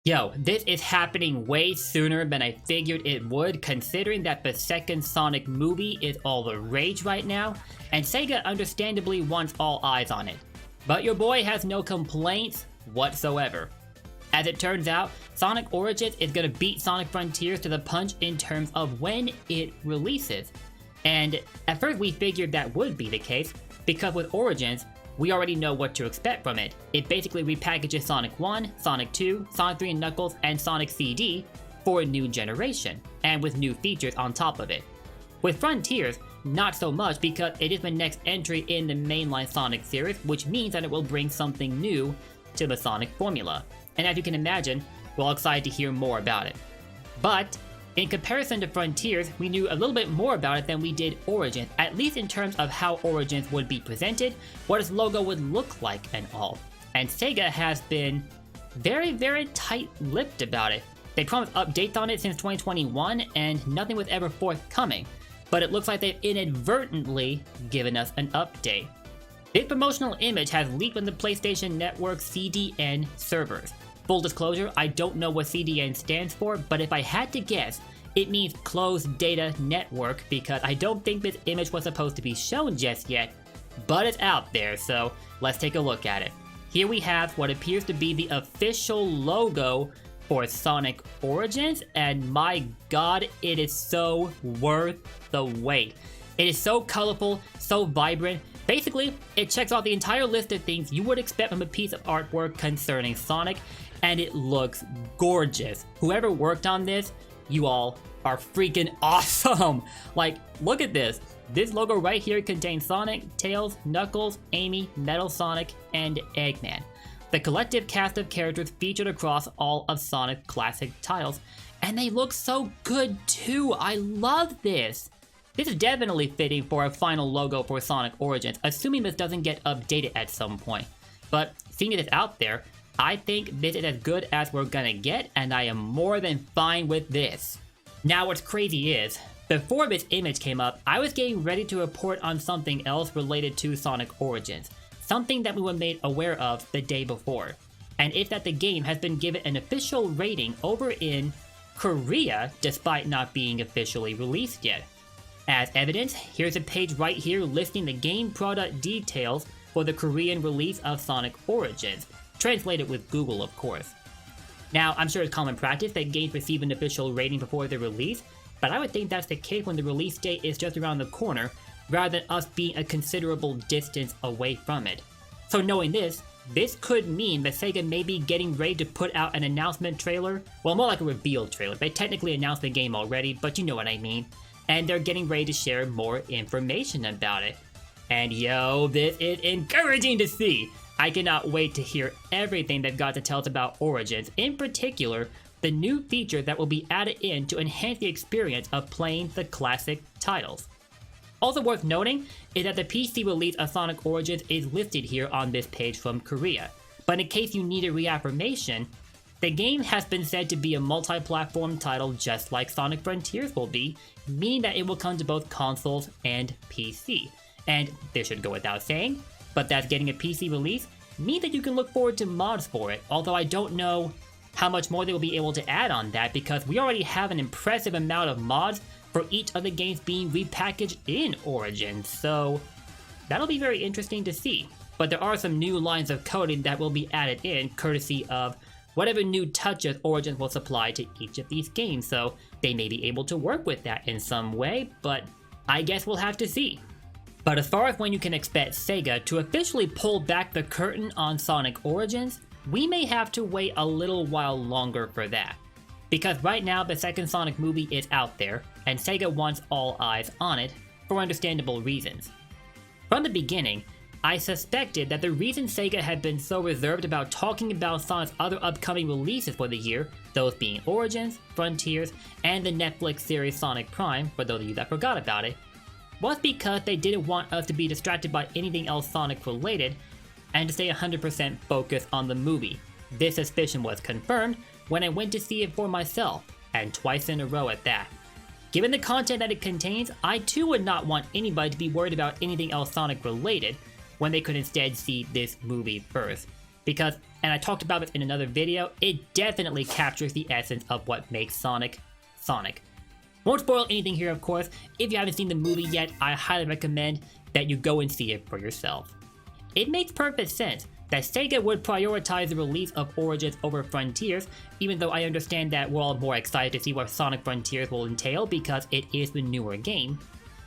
Yo, this is happening way sooner than I figured it would, considering that the second Sonic movie is all the rage right now, and Sega understandably wants all eyes on it. But your boy has no complaints whatsoever. As it turns out, Sonic Origins is gonna beat Sonic Frontiers to the punch in terms of when it releases. And at first we figured that would be the case, because with Origins, we already know what to expect from it. It basically repackages Sonic 1, Sonic 2, Sonic 3 and Knuckles, and Sonic CD for a new generation, and with new features on top of it. With Frontiers, not so much because it is the next entry in the mainline Sonic series, which means that it will bring something new to the Sonic formula. And as you can imagine, we're all excited to hear more about it. But in comparison to Frontiers, we knew a little bit more about it than we did Origins, at least in terms of how Origins would be presented, what its logo would look like and all. And Sega has been very tight-lipped about it. They promised updates on it since 2021 and nothing was ever forthcoming, but it looks like they've inadvertently given us an update. This promotional image has leaked on the PlayStation Network CDN servers. Full disclosure, I don't know what CDN stands for, but if I had to guess, it means Closed Data Network, because I don't think this image was supposed to be shown just yet, but it's out there, so let's take a look at it. Here we have what appears to be the official logo for Sonic Origins, and my god, it is so worth the wait. It is so colorful, so vibrant. Basically, it checks off the entire list of things you would expect from a piece of artwork concerning Sonic, and it looks gorgeous. Whoever worked on this, you all are freaking awesome! Like, look at this. This logo right here contains Sonic, Tails, Knuckles, Amy, Metal Sonic, and Eggman. The collective cast of characters featured across all of Sonic classic titles, and they look so good too. I love this. This is definitely fitting for a final logo for Sonic Origins, assuming this doesn't get updated at some point. But seeing it is out there, I think this is as good as we're gonna get, and I am more than fine with this. Now what's crazy is, before this image came up, I was getting ready to report on something else related to Sonic Origins, something that we were made aware of the day before, and it's that the game has been given an official rating over in Korea, despite not being officially released yet. As evidence, here's a page right here listing the game product details for the Korean release of Sonic Origins, translated with Google of course. Now, I'm sure it's common practice that games receive an official rating before their release, but I would think that's the case when the release date is just around the corner, rather than us being a considerable distance away from it. So knowing this could mean that Sega may be getting ready to put out an announcement trailer, well, more like a reveal trailer. They technically announced the game already, but you know what I mean. And they're getting ready to share more information about it. And yo, this is encouraging to see! I cannot wait to hear everything they've got to tell us about Origins, in particular, the new feature that will be added in to enhance the experience of playing the classic titles. Also worth noting is that the PC release of Sonic Origins is listed here on this page from Korea, but in case you need a reaffirmation, the game has been said to be a multi-platform title just like Sonic Frontiers will be, meaning that it will come to both consoles and PC. And this should go without saying, but that getting a PC release means that you can look forward to mods for it, although I don't know how much more they will be able to add on that because we already have an impressive amount of mods for each of the games being repackaged in Origins, so that'll be very interesting to see. But there are some new lines of coding that will be added in courtesy of whatever new touches Origins will supply to each of these games, so they may be able to work with that in some way, but I guess we'll have to see. But as far as when you can expect Sega to officially pull back the curtain on Sonic Origins, we may have to wait a little while longer for that. Because right now the second Sonic movie is out there, and Sega wants all eyes on it, for understandable reasons. From the beginning, I suspected that the reason Sega had been so reserved about talking about Sonic's other upcoming releases for the year, those being Origins, Frontiers, and the Netflix series Sonic Prime, for those of you that forgot about it, was because they didn't want us to be distracted by anything else Sonic related, and to stay 100% focused on the movie. This suspicion was confirmed when I went to see it for myself, and twice in a row at that. Given the content that it contains, I too would not want anybody to be worried about anything else Sonic related, when they could instead see this movie first. because, and I talked about it in another video, it definitely captures the essence of what makes Sonic, Sonic. Won't spoil anything here, of course. If you haven't seen the movie yet, I highly recommend that you go and see it for yourself. It makes perfect sense that Sega would prioritize the release of Origins over Frontiers, even though I understand that we're all more excited to see what Sonic Frontiers will entail because it is the newer game.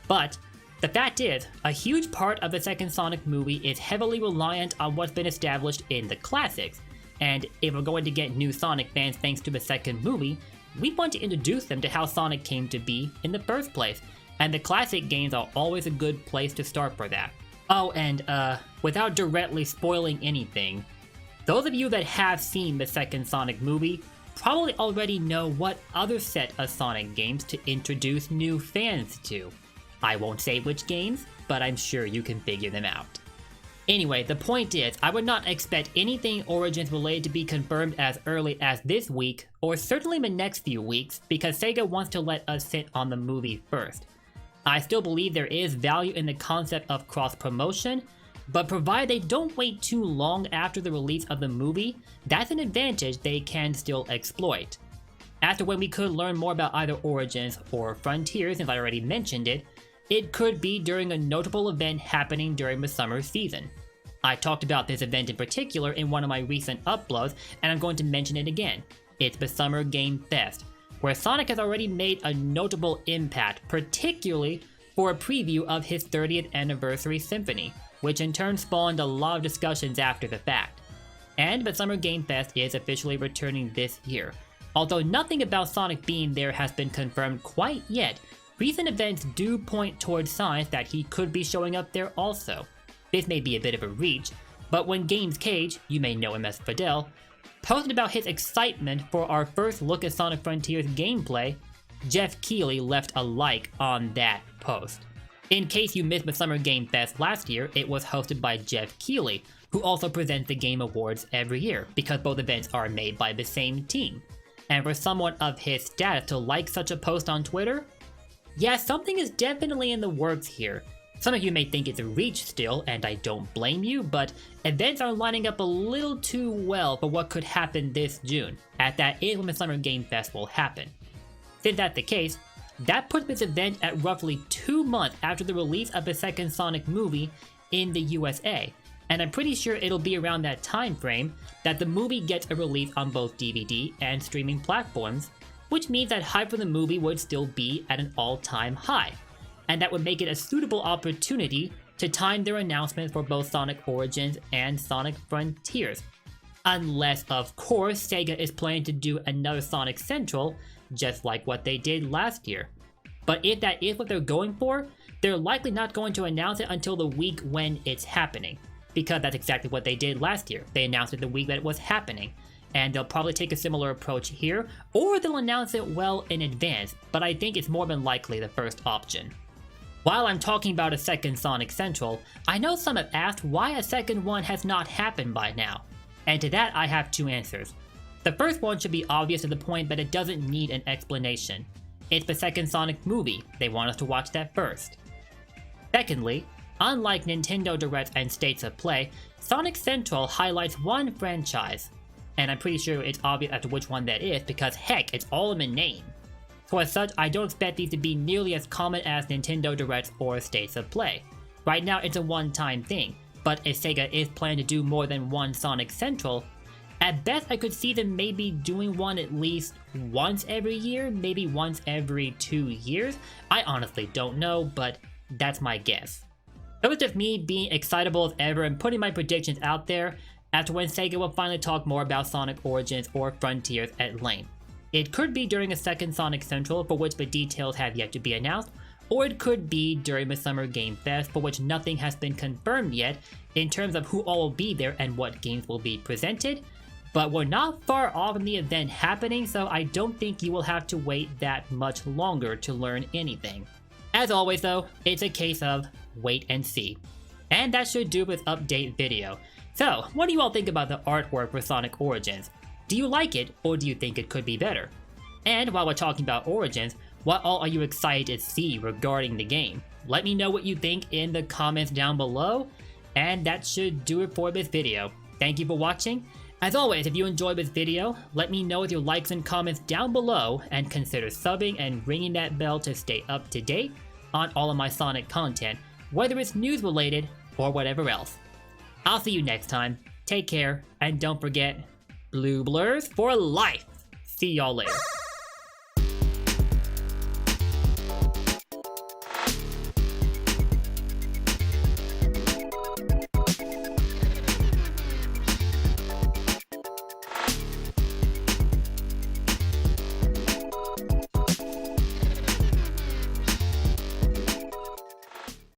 But the fact is, a huge part of the second Sonic movie is heavily reliant on what's been established in the classics, and if we're going to get new Sonic fans thanks to the second movie, we want to introduce them to how Sonic came to be in the first place, and the classic games are always a good place to start for that. Oh, and without directly spoiling anything, those of you that have seen the second Sonic movie probably already know what other set of Sonic games to introduce new fans to. I won't say which games, but I'm sure you can figure them out. Anyway, the point is, I would not expect anything Origins related to be confirmed as early as this week, or certainly the next few weeks, because Sega wants to let us sit on the movie first. I still believe there is value in the concept of cross-promotion, but provided they don't wait too long after the release of the movie, that's an advantage they can still exploit. As to when we could learn more about either Origins or Frontiers, since I already mentioned it, it could be during a notable event happening during the summer season. I talked about this event in particular in one of my recent uploads, and I'm going to mention it again. It's the Summer Game Fest, where Sonic has already made a notable impact, particularly for a preview of his 30th anniversary symphony, which in turn spawned a lot of discussions after the fact. And the Summer Game Fest is officially returning this year. Although nothing about Sonic being there has been confirmed quite yet, recent events do point towards signs that he could be showing up there also. This may be a bit of a reach, but when Games Cage, you may know him as Fidel, posted about his excitement for our first look at Sonic Frontiers gameplay, Jeff Keighley left a like on that post. In case you missed the Summer Game Fest last year, it was hosted by Jeff Keighley, who also presents the Game Awards every year, because both events are made by the same team. And for someone of his status to like such a post on Twitter, yeah, something is definitely in the works here. Some of you may think it's a reach still, and I don't blame you, but events are lining up a little too well for what could happen this June, as that is when the Summer Game Fest will happen. Since that's the case, that puts this event at roughly 2 months after the release of the second Sonic movie in the USA, and I'm pretty sure it'll be around that time frame that the movie gets a release on both DVD and streaming platforms, which means that hype for the movie would still be at an all-time high, and that would make it a suitable opportunity to time their announcements for both Sonic Origins and Sonic Frontiers. Unless, of course, Sega is planning to do another Sonic Central, just like what they did last year. But if that is what they're going for, they're likely not going to announce it until the week when it's happening, because that's exactly what they did last year. They announced it the week that it was happening. And they'll probably take a similar approach here, or they'll announce it well in advance, but I think it's more than likely the first option. While I'm talking about a second Sonic Central, I know some have asked why a second one has not happened by now, and to that I have 2 answers. The first one should be obvious to the point that it doesn't need an explanation. It's the second Sonic movie, they want us to watch that first. Secondly, unlike Nintendo Directs and States of Play, Sonic Central highlights one franchise, and I'm pretty sure it's obvious as to which one that is because heck, it's all in the name. So as such, I don't expect these to be nearly as common as Nintendo Directs or States of Play. Right now it's a one-time thing, but if Sega is planning to do more than one Sonic Central, at best I could see them maybe doing one at least once every year, maybe once every 2 years. I honestly don't know, but that's my guess. It was just me being excitable as ever and putting my predictions out there as to when Sega will finally talk more about Sonic Origins or Frontiers at length. It could be during a second Sonic Central, for which the details have yet to be announced, or it could be during the Summer Game Fest, for which nothing has been confirmed yet in terms of who all will be there and what games will be presented, but we're not far off from the event happening, so I don't think you will have to wait that much longer to learn anything. As always though, it's a case of wait and see. And that should do with update video. So, what do you all think about the artwork for Sonic Origins? Do you like it, or do you think it could be better? And while we're talking about Origins, what all are you excited to see regarding the game? Let me know what you think in the comments down below, and that should do it for this video. Thank you for watching. As always, if you enjoyed this video, let me know with your likes and comments down below, and consider subbing and ringing that bell to stay up to date on all of my Sonic content, whether it's news related or whatever else. I'll see you next time. Take care, and don't forget, blue blurs for life. See y'all later.